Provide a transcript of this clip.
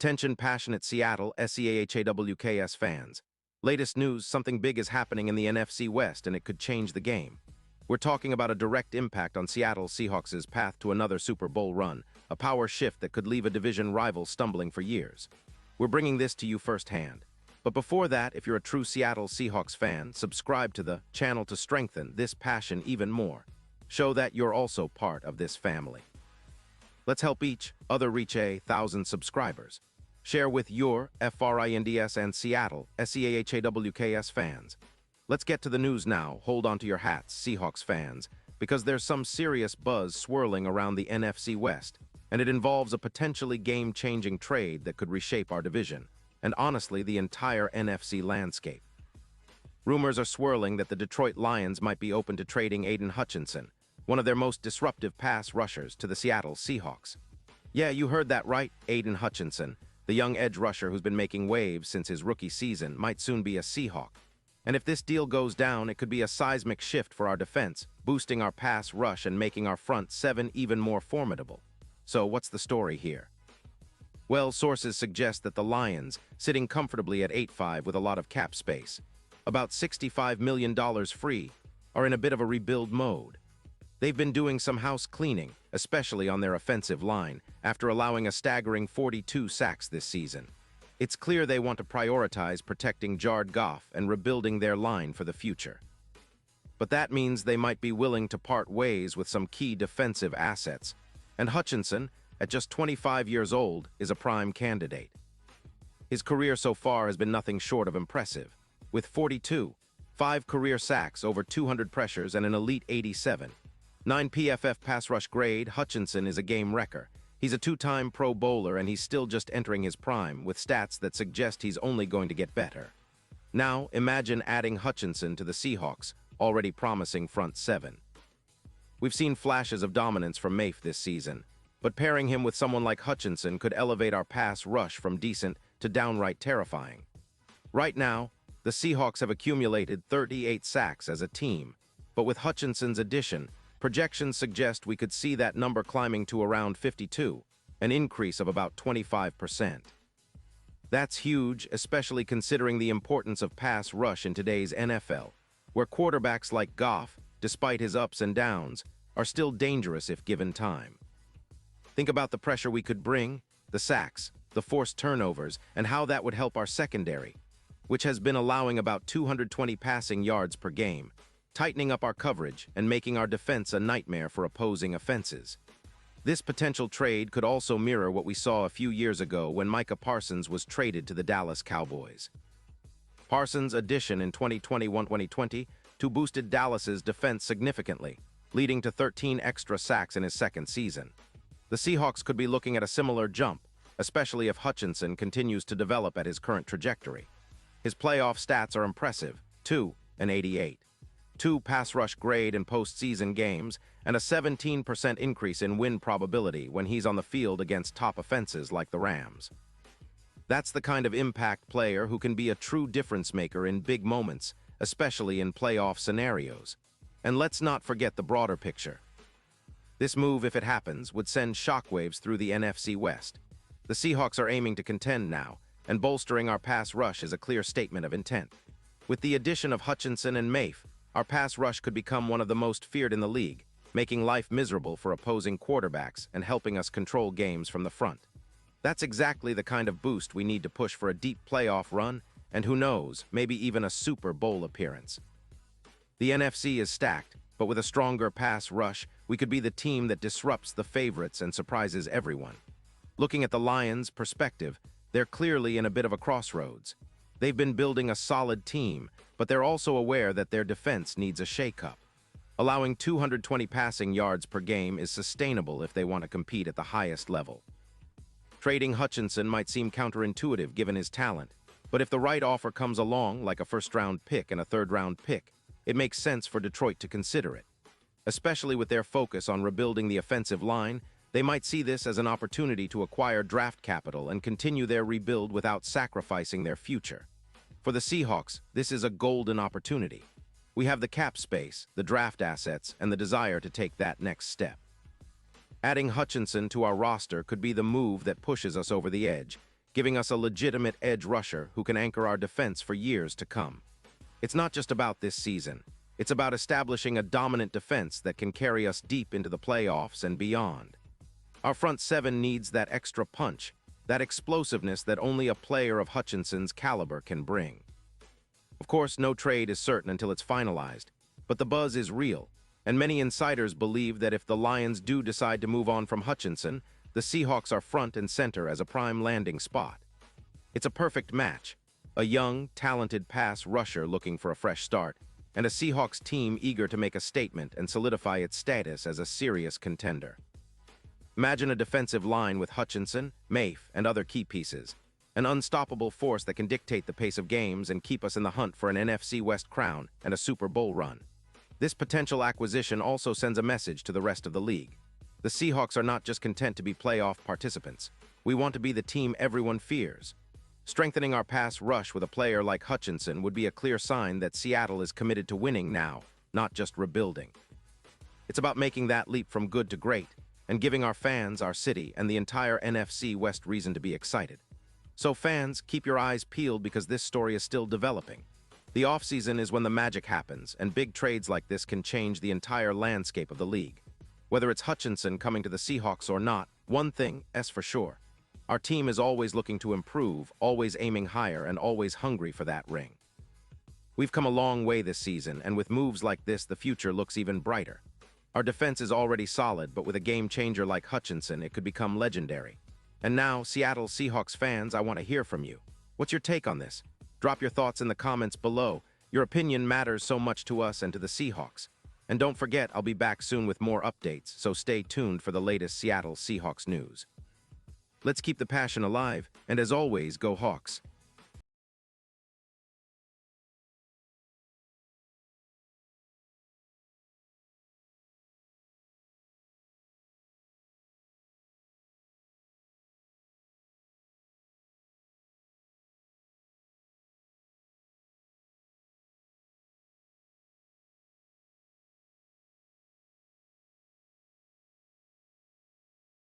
Attention passionate Seattle Seahawks fans. Latest news, something big is happening in the NFC West and it could change the game. We're talking about a direct impact on Seattle Seahawks' path to another Super Bowl run, a power shift that could leave a division rival stumbling for years. We're bringing this to you firsthand. But before that, if you're a true Seattle Seahawks fan, subscribe to the channel to strengthen this passion even more. Show that you're also part of this family. Let's help each other reach 1,000 subscribers. Share with your FRINDS and Seattle SEAHAWKS fans. Let's get to the news now. Hold on to your hats, Seahawks fans, because there's some serious buzz swirling around the NFC West, and it involves a potentially game-changing trade that could reshape our division, and honestly, the entire NFC landscape. Rumors are swirling that the Detroit Lions might be open to trading Aiden Hutchinson, one of their most disruptive pass rushers, to the Seattle Seahawks. Yeah, you heard that right, Aiden Hutchinson, the young edge rusher who's been making waves since his rookie season, might soon be a Seahawk. And if this deal goes down, it could be a seismic shift for our defense, boosting our pass rush and making our front seven even more formidable. So what's the story here? Well, sources suggest that the Lions, sitting comfortably at 8-5 with a lot of cap space, about $65 million free, are in a bit of a rebuild mode. They've been doing some house cleaning, especially on their offensive line, after allowing a staggering 42 sacks this season. It's clear they want to prioritize protecting Jared Goff and rebuilding their line for the future. But that means they might be willing to part ways with some key defensive assets, and Hutchinson, at just 25 years old, is a prime candidate. His career so far has been nothing short of impressive, with 42, 5 career sacks, over 200 pressures, and an elite 87. 9 PFF pass rush grade. Hutchinson is a game wrecker. He's a 2-time Pro Bowler and he's still just entering his prime, with stats that suggest he's only going to get better. Now, imagine adding Hutchinson to the Seahawks' already promising front seven. We've seen flashes of dominance from Mayf this season, but pairing him with someone like Hutchinson could elevate our pass rush from decent to downright terrifying. Right now, the Seahawks have accumulated 38 sacks as a team, but with Hutchinson's addition, projections suggest we could see that number climbing to around 52, an increase of about 25%. That's huge, especially considering the importance of pass rush in today's NFL, where quarterbacks like Goff, despite his ups and downs, are still dangerous if given time. Think about the pressure we could bring, the sacks, the forced turnovers, and how that would help our secondary, which has been allowing about 220 passing yards per game, tightening up our coverage and making our defense a nightmare for opposing offenses. This potential trade could also mirror what we saw a few years ago when Micah Parsons was traded to the Dallas Cowboys. Parsons' addition in 2021-2022 boosted Dallas's defense significantly, leading to 13 extra sacks in his second season. The Seahawks could be looking at a similar jump, especially if Hutchinson continues to develop at his current trajectory. His playoff stats are impressive, 2-88. 2 pass rush grade in postseason games, and a 17% increase in win probability when he's on the field against top offenses like the Rams. That's the kind of impact player who can be a true difference maker in big moments, especially in playoff scenarios. And let's not forget the broader picture. This move, if it happens, would send shockwaves through the NFC West. The Seahawks are aiming to contend now, and bolstering our pass rush is a clear statement of intent. With the addition of Hutchinson and Mayf, our pass rush could become one of the most feared in the league, making life miserable for opposing quarterbacks and helping us control games from the front. That's exactly the kind of boost we need to push for a deep playoff run, and who knows, maybe even a Super Bowl appearance. The NFC is stacked, but with a stronger pass rush, we could be the team that disrupts the favorites and surprises everyone. Looking at the Lions' perspective, they're clearly in a bit of a crossroads. They've been building a solid team, but they're also aware that their defense needs a shake-up. Allowing 220 passing yards per game is sustainable if they want to compete at the highest level. Trading Hutchinson might seem counterintuitive given his talent, but if the right offer comes along, like a first-round pick and a third-round pick, it makes sense for Detroit to consider it. Especially with their focus on rebuilding the offensive line, they might see this as an opportunity to acquire draft capital and continue their rebuild without sacrificing their future. For the Seahawks, this is a golden opportunity. We have the cap space, the draft assets, and the desire to take that next step. Adding Hutchinson to our roster could be the move that pushes us over the edge, giving us a legitimate edge rusher who can anchor our defense for years to come. It's not just about this season. It's about establishing a dominant defense that can carry us deep into the playoffs and beyond. Our front seven needs that extra punch, that explosiveness that only a player of Hutchinson's caliber can bring. Of course, no trade is certain until it's finalized, but the buzz is real, and many insiders believe that if the Lions do decide to move on from Hutchinson, the Seahawks are front and center as a prime landing spot. It's a perfect match, a young, talented pass rusher looking for a fresh start, and a Seahawks team eager to make a statement and solidify its status as a serious contender. Imagine a defensive line with Hutchinson, Mafe, and other key pieces, an unstoppable force that can dictate the pace of games and keep us in the hunt for an NFC West crown and a Super Bowl run. This potential acquisition also sends a message to the rest of the league. The Seahawks are not just content to be playoff participants. We want to be the team everyone fears. Strengthening our pass rush with a player like Hutchinson would be a clear sign that Seattle is committed to winning now, not just rebuilding. It's about making that leap from good to great and giving our fans, our city, and the entire NFC West reason to be excited. So fans, keep your eyes peeled because this story is still developing. The offseason is when the magic happens, and big trades like this can change the entire landscape of the league. Whether it's Hutchinson coming to the Seahawks or not, one thing is for sure. Our team is always looking to improve, always aiming higher, and always hungry for that ring. We've come a long way this season, and with moves like this, the future looks even brighter. Our defense is already solid, but with a game-changer like Hutchinson, it could become legendary. And now, Seattle Seahawks fans, I want to hear from you. What's your take on this? Drop your thoughts in the comments below. Your opinion matters so much to us and to the Seahawks. And don't forget, I'll be back soon with more updates, so stay tuned for the latest Seattle Seahawks news. Let's keep the passion alive, and as always, go Hawks.